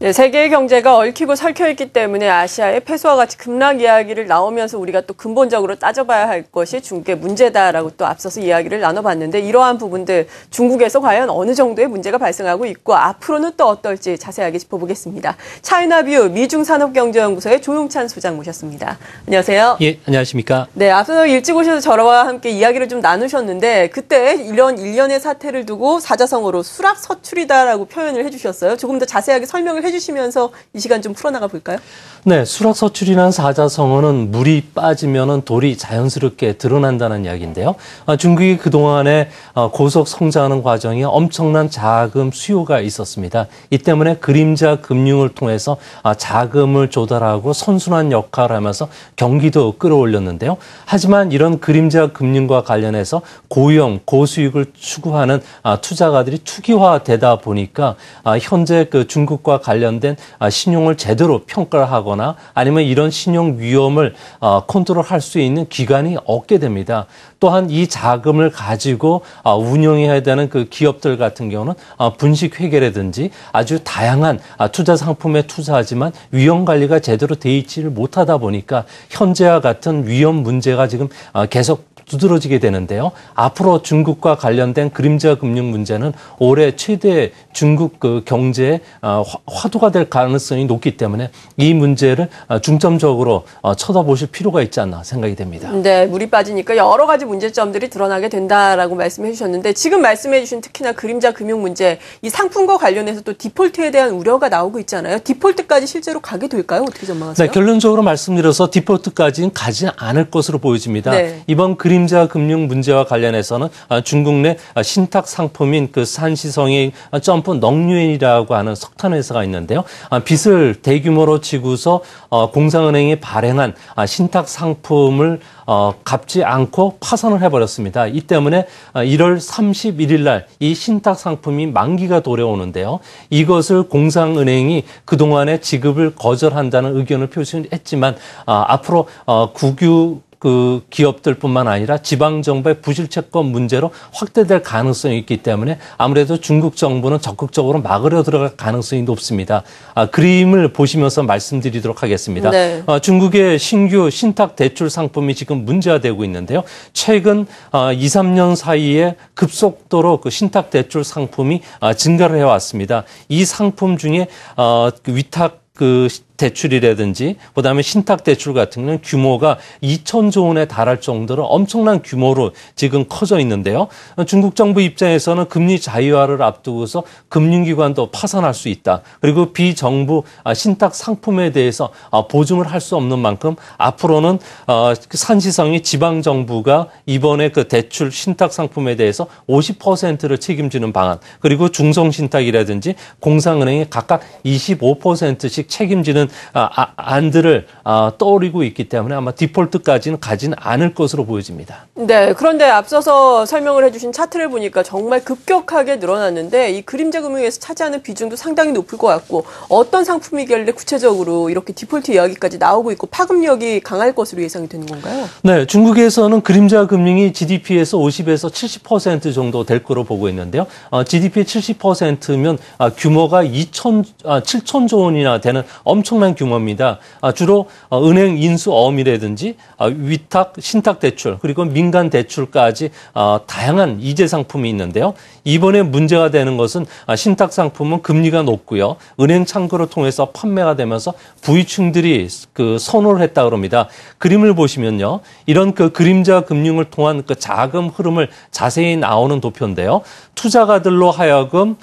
네, 세계의 경제가 얽히고 설켜 있기 때문에 아시아의 패소와 같이 급락 이야기를 나오면서 우리가 또 근본적으로 따져봐야 할 것이 중국의 문제다라고 또 앞서서 이야기를 나눠봤는데 이러한 부분들 중국에서 과연 어느 정도의 문제가 발생하고 있고 앞으로는 또 어떨지 자세하게 짚어보겠습니다. 차이나뷰 미중산업경제연구소의 조용찬 소장 모셨습니다. 안녕하세요. 예, 안녕하십니까. 네, 앞서 일찍 오셔서 저와 함께 이야기를 좀 나누셨는데 그때 이런 일련의 사태를 두고 사자성어로 수락서출이다라고 표현을 해주셨어요. 조금 더 자세하게 설명을 해주시면서 이 시간 좀 풀어나가 볼까요? 네, 수락서출이라는 사자성어는 물이 빠지면은 돌이 자연스럽게 드러난다는 이야기인데요. 중국이 그동안에 고속 성장하는 과정에 엄청난 자금 수요가 있었습니다. 이 때문에 그림자 금융을 통해서 자금을 조달하고 선순환 역할을 하면서 경기도 끌어올렸는데요. 하지만 이런 그림자 금융과 관련해서 고위험, 고수익을 추구하는 투자가들이 투기화되다 보니까 현재 그 중국과 관련된 신용을 제대로 평가를 하거나 아니면 이런 신용 위험을 컨트롤할 수 있는 기관이 없게 됩니다. 또한 이 자금을 가지고 운영해야 되는 그 기업들 같은 경우는 분식 회계라든지 아주 다양한 투자 상품에 투자하지만 위험 관리가 제대로 돼 있지를 못하다 보니까 현재와 같은 위험 문제가 지금 계속 두드러지게 되는데요. 앞으로 중국과 관련된 그림자 금융 문제는 올해 최대 중국 그 경제의 화두가 될 가능성이 높기 때문에 이 문제를 중점적으로 쳐다보실 필요가 있지 않나 생각이 됩니다. 네, 물이 빠지니까 여러 가지 문제점들이 드러나게 된다라고 말씀해 주셨는데 지금 말씀해 주신 특히나 그림자 금융 문제, 이 상품과 관련해서 또 디폴트에 대한 우려가 나오고 있잖아요. 디폴트까지 실제로 가게 될까요? 어떻게 전망하세요? 네, 결론적으로 말씀드려서 디폴트까지는 가지 않을 것으로 보여집니다. 네. 이번 그림자 금융 문제와 관련해서는 중국 내 신탁 상품인 그 산시성의 점프 넝유엔이라고 하는 석탄 회사가 있는데요. 빚을 대규모로 지고서 공상은행이 발행한 신탁 상품을 갚지 않고 파산을 해버렸습니다. 이 때문에 1월 31일 날 이 신탁 상품이 만기가 도래오는데요. 이것을 공상은행이 그동안에 지급을 거절한다는 의견을 표시했지만 앞으로 국유 그 기업들뿐만 아니라 지방정부의 부실채권 문제로 확대될 가능성이 있기 때문에 아무래도 중국 정부는 적극적으로 막으려 들어갈 가능성이 높습니다. 그림을 보시면서 말씀드리도록 하겠습니다. 네. 중국의 신규 신탁 대출 상품이 지금 문제화되고 있는데요. 최근 2, 3년 사이에 급속도로 그 신탁 대출 상품이 증가를 해왔습니다. 이 상품 중에 위탁 그 대출이라든지 그다음에 신탁 대출 같은 경우는 규모가 2,000조 원에 달할 정도로 엄청난 규모로 지금 커져 있는데요. 중국 정부 입장에서는 금리 자유화를 앞두고서 금융기관도 파산할 수 있다. 그리고 비정부 신탁 상품에 대해서 보증을 할 수 없는 만큼 앞으로는 산시성이 지방정부가 이번에 그 대출 신탁 상품에 대해서 50%를 책임지는 방안, 그리고 중성신탁이라든지 공상은행이 각각 25%씩 책임지는 안들을 떠올리고 있기 때문에 아마 디폴트까지는 가지는 않을 것으로 보여집니다. 네, 그런데 앞서서 설명을 해주신 차트를 보니까 정말 급격하게 늘어났는데 이 그림자 금융에서 차지하는 비중도 상당히 높을 것 같고 어떤 상품이길래 구체적으로 이렇게 디폴트 이야기까지 나오고 있고 파급력이 강할 것으로 예상이 되는 건가요? 네, 중국에서는 그림자 금융이 GDP에서 50에서 70% 정도 될 거로 보고 있는데요. GDP의 70%면 규모가 7천조 원이나 되는 엄청난 규모입니다. 주로 은행 인수 어음이라든지 위탁, 신탁 대출 그리고 민간 대출까지 다양한 이재 상품이 있는데요. 이번에 문제가 되는 것은 신탁 상품은 금리가 높고요. 은행 창구를 통해서 판매가 되면서 부유층들이 그 선호를 했다 그럽니다. 그림을 보시면요. 이런 그 그림자 금융을 통한 그 자금 흐름을 자세히 나오는 도표인데요. 투자가들로 하여금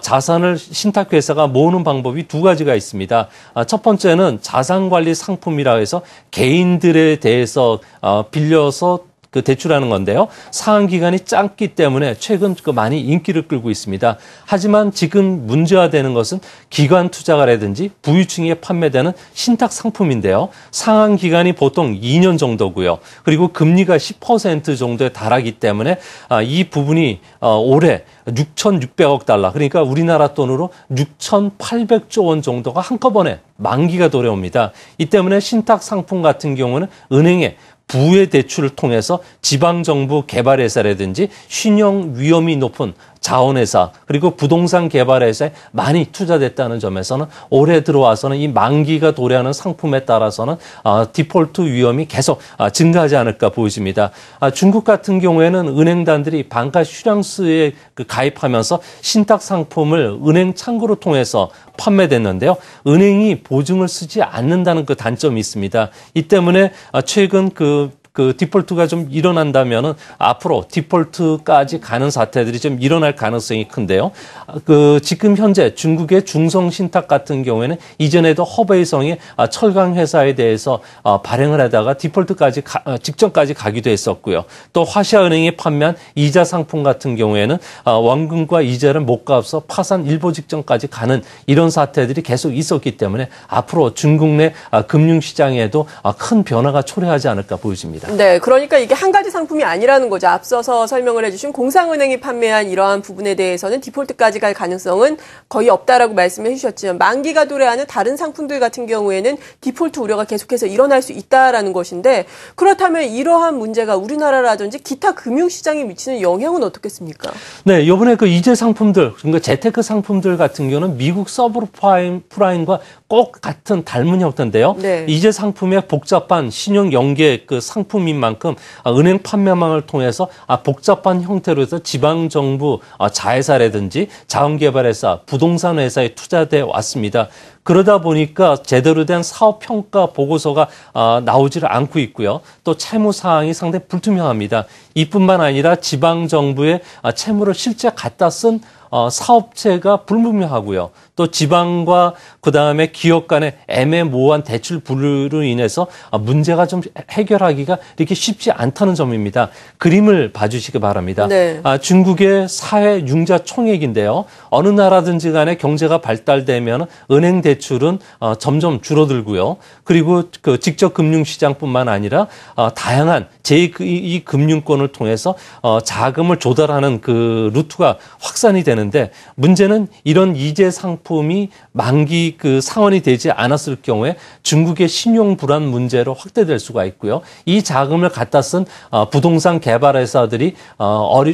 자산을 신탁회사가 모으는 방법이 두 가지가 있습니다. 첫 번째는 자산관리 상품이라 해서 개인들에 대해서 빌려서 그 대출하는 건데요. 상환 기간이 짧기 때문에 최근 많이 인기를 끌고 있습니다. 하지만 지금 문제화되는 것은 기관 투자가라든지 부유층에 판매되는 신탁 상품인데요. 상환 기간이 보통 2년 정도고요. 그리고 금리가 10% 정도에 달하기 때문에 이 부분이 올해 6,600억 달러, 그러니까 우리나라 돈으로 6,800조 원 정도가 한꺼번에 만기가 도래옵니다. 이 때문에 신탁 상품 같은 경우는 은행에 부의 대출을 통해서 지방정부 개발회사라든지 신용 위험이 높은 자원회사 그리고 부동산 개발회사에 많이 투자됐다는 점에서는 올해 들어와서는 이 만기가 도래하는 상품에 따라서는 디폴트 위험이 계속 증가하지 않을까 보여집니다. 중국 같은 경우에는 은행단들이 반가 슈랑스에 가입하면서 신탁 상품을 은행 창구를 통해서 판매됐는데요. 은행이 보증을 쓰지 않는다는 그 단점이 있습니다. 이 때문에 최근 그 디폴트가 좀 일어난다면은 앞으로 디폴트까지 가는 사태들이 좀 일어날 가능성이 큰데요. 지금 현재 중국의 중성신탁 같은 경우에는 이전에도 허베이성이 철강 회사에 대해서 발행을 하다가 디폴트까지 직전까지 가기도 했었고요. 또 화시아은행이 판매한 이자 상품 같은 경우에는 원금과 이자를 못 갚아서 파산 일보 직전까지 가는 이런 사태들이 계속 있었기 때문에 앞으로 중국 내 금융시장에도 큰 변화가 초래하지 않을까 보여집니다. 네, 그러니까 이게 한 가지 상품이 아니라는 거죠. 앞서서 설명을 해주신 공상은행이 판매한 이러한 부분에 대해서는 디폴트까지 갈 가능성은 거의 없다라고 말씀해 주셨지만 만기가 도래하는 다른 상품들 같은 경우에는 디폴트 우려가 계속해서 일어날 수 있다라는 것인데 그렇다면 이러한 문제가 우리나라라든지 기타 금융시장에 미치는 영향은 어떻겠습니까? 네, 이번에 그 이재 상품들, 그러니까 재테크 상품들 같은 경우는 미국 서브프라임과 꼭 같은 닮은 형태인데요. 네. 이재 상품의 복잡한 신용 연계 그 상품인 만큼 은행 판매망을 통해서 복잡한 형태로 해서 지방정부 자회사라든지 자원개발회사, 부동산 회사에 투자돼 왔습니다. 그러다 보니까 제대로 된 사업평가 보고서가 나오지를 않고 있고요. 또 채무 사항이 상당히 불투명합니다. 이뿐만 아니라 지방정부의 채무를 실제 갖다 쓴 사업체가 불분명하고요. 또 지방과 그다음에 기업 간의 애매모호한 대출 분류로 인해서 문제가 좀 해결하기가 이렇게 쉽지 않다는 점입니다. 그림을 봐주시기 바랍니다. 네. 중국의 사회 융자 총액인데요. 어느 나라든지 간에 경제가 발달되면 은행 대출은 점점 줄어들고요. 그리고 그 직접 금융시장뿐만 아니라 다양한 제2 금융권을 통해서 자금을 조달하는 그 루트가 확산이 되는데 문제는 이런 이재 상품이 만기 그 상환이 되지 않았을 경우에 중국의 신용 불안 문제로 확대될 수가 있고요. 이 자금을 갖다 쓴 부동산 개발회사들이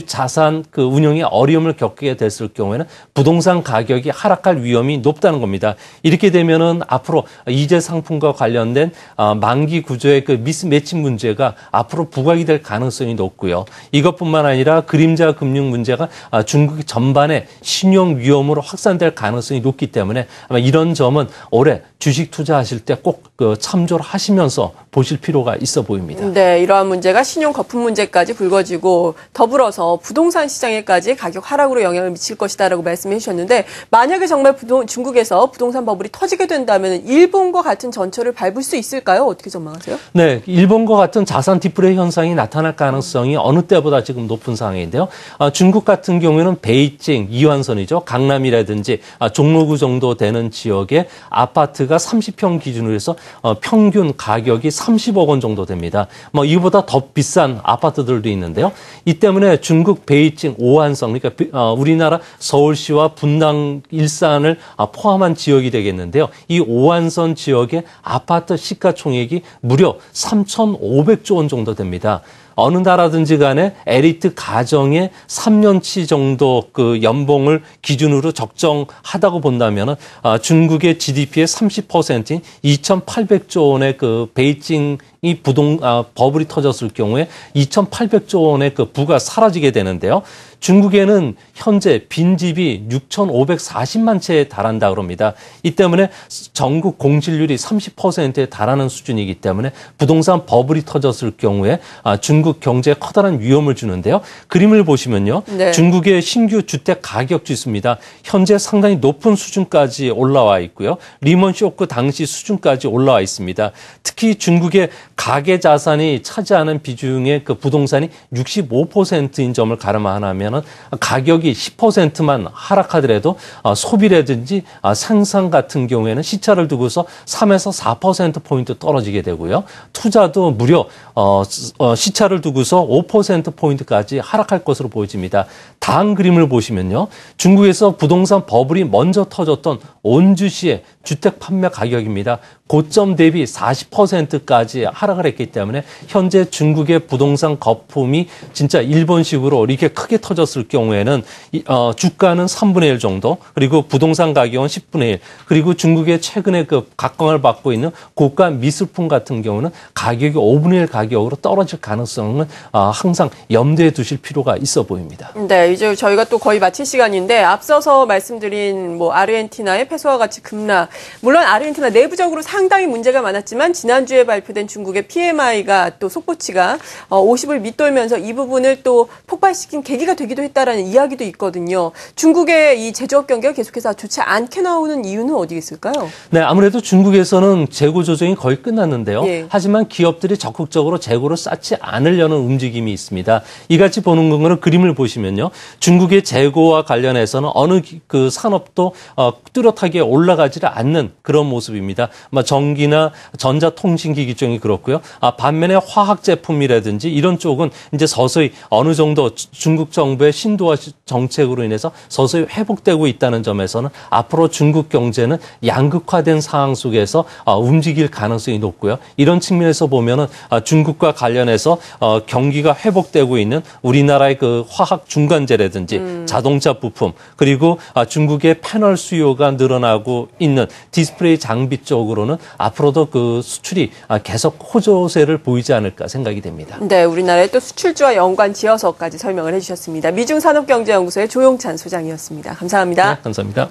자산 그 운영에 어려움을 겪게 됐을 경우에는 부동산 가격이 하락할 위험이 높다는 겁니다. 이렇게 되면은 앞으로 이재 상품과 관련된 만기 구조의 그 미스매치 문제가 앞으로 부각이 될 가능성이 높고요. 이것뿐만 아니라 그림자 금융 문제가 중국 전반의 신용 위험으로 확산될 가능성이 높기 때문에 아마 이런 점은 올해 주식 투자하실 때 꼭 참조를 하시면서 보실 필요가 있어 보입니다. 네, 이러한 문제가 신용 거품 문제까지 불거지고 더불어서 부동산 시장에까지 가격 하락으로 영향을 미칠 것이다라고 말씀해 주셨는데 만약에 정말 중국에서 부동산 버블이 터지게 된다면 일본과 같은 전철을 밟을 수 있을까요? 어떻게 전망하세요? 네, 일본과 같은 자산 디플레 현상이 나타날 가능성이 어느 때보다 지금 높은 상황인데요. 중국 같은 경우에는 베이징, 이완선이죠. 강남이라든지 종로구 정도 되는 지역의 아파트가 30평 기준으로 해서 평균 가격이 30억 원 정도 됩니다. 이보다 더 비싼 아파트들도 있는데요. 이 때문에 중국 베이징, 오한성, 그러니까 우리나라 서울시와 분당, 일산을 포함한 지역이 되겠는데요. 이 오한선 지역의 아파트 시가총액이 무려 3,500조 원 정도 됩니다. 어느 나라든지 간에 엘리트 가정의 3년치 정도 그 연봉을 기준으로 적정하다고 본다면 중국의 GDP의 30%인 2,800조 원의 그 베이징이 버블이 터졌을 경우에 2,800조 원의 그 부가 사라지게 되는데요. 중국에는 현재 빈집이 6,540만 채에 달한다 그럽니다. 이 때문에 전국 공실률이 30%에 달하는 수준이기 때문에 부동산 버블이 터졌을 경우에 중국 경제에 커다란 위험을 주는데요. 그림을 보시면요. 네. 중국의 신규 주택 가격 지수입니다. 현재 상당히 높은 수준까지 올라와 있고요. 리먼 쇼크 당시 수준까지 올라와 있습니다. 특히 중국의 가계 자산이 차지하는 비중의 그 부동산이 65%인 점을 가름하면 가격이 10%만 하락하더라도 소비라든지 생산 같은 경우에는 시차를 두고서 3에서 4%포인트 떨어지게 되고요. 투자도 무려 시차를 두고서 5%포인트까지 하락할 것으로 보여집니다. 다음 그림을 보시면요. 중국에서 부동산 버블이 먼저 터졌던 온주시의 주택 판매 가격입니다. 고점 대비 40%까지 하락을 했기 때문에 현재 중국의 부동산 거품이 진짜 일본식으로 이렇게 크게 터졌을 경우에는 주가는 3분의 1 정도, 그리고 부동산 가격은 10분의 1, 그리고 중국의 최근에 그 각광을 받고 있는 고가 미술품 같은 경우는 가격이 5분의 1 가격으로 떨어질 가능성은 항상 염두에 두실 필요가 있어 보입니다. 네, 이제 저희가 또 거의 마칠 시간인데 앞서서 말씀드린 뭐 아르헨티나의 페소와 가치 급락, 물론 아르헨티나 내부적으로 상당히 문제가 많았지만 지난주에 발표된 중국의 PMI가 또 속보치가 50을 밑돌면서 이 부분을 또 폭발시킨 계기가 되기도 했다라는 이야기도 있거든요. 중국의 이 제조업 경기가 계속해서 좋지 않게 나오는 이유는 어디 있을까요? 네, 아무래도 중국에서는 재고 조정이 거의 끝났는데요. 예. 하지만 기업들이 적극적으로 재고를 쌓지 않으려는 움직임이 있습니다. 이같이 보는 거는 그림을 보시면요. 중국의 재고와 관련해서는 어느 그 산업도 뚜렷하게 올라가지를 않는 그런 모습입니다. 전기나 전자통신기기 쪽이 그렇고요. 반면에 화학 제품이라든지 이런 쪽은 이제 서서히 어느 정도 중국 정부의 신도화 정책으로 인해서 서서히 회복되고 있다는 점에서는 앞으로 중국 경제는 양극화된 상황 속에서 움직일 가능성이 높고요. 이런 측면에서 보면은 중국과 관련해서 경기가 회복되고 있는 우리나라의 그 화학 중간재라든지 자동차 부품, 그리고 중국의 패널 수요가 늘어나고 있는 디스플레이 장비 쪽으로는 앞으로도 그 수출이 계속 호조세를 보이지 않을까 생각이 됩니다. 네, 우리나라의 또 수출주와 연관 지어서까지 설명을 해주셨습니다. 미중산업경제연구소의 조용찬 소장이었습니다. 감사합니다. 네, 감사합니다.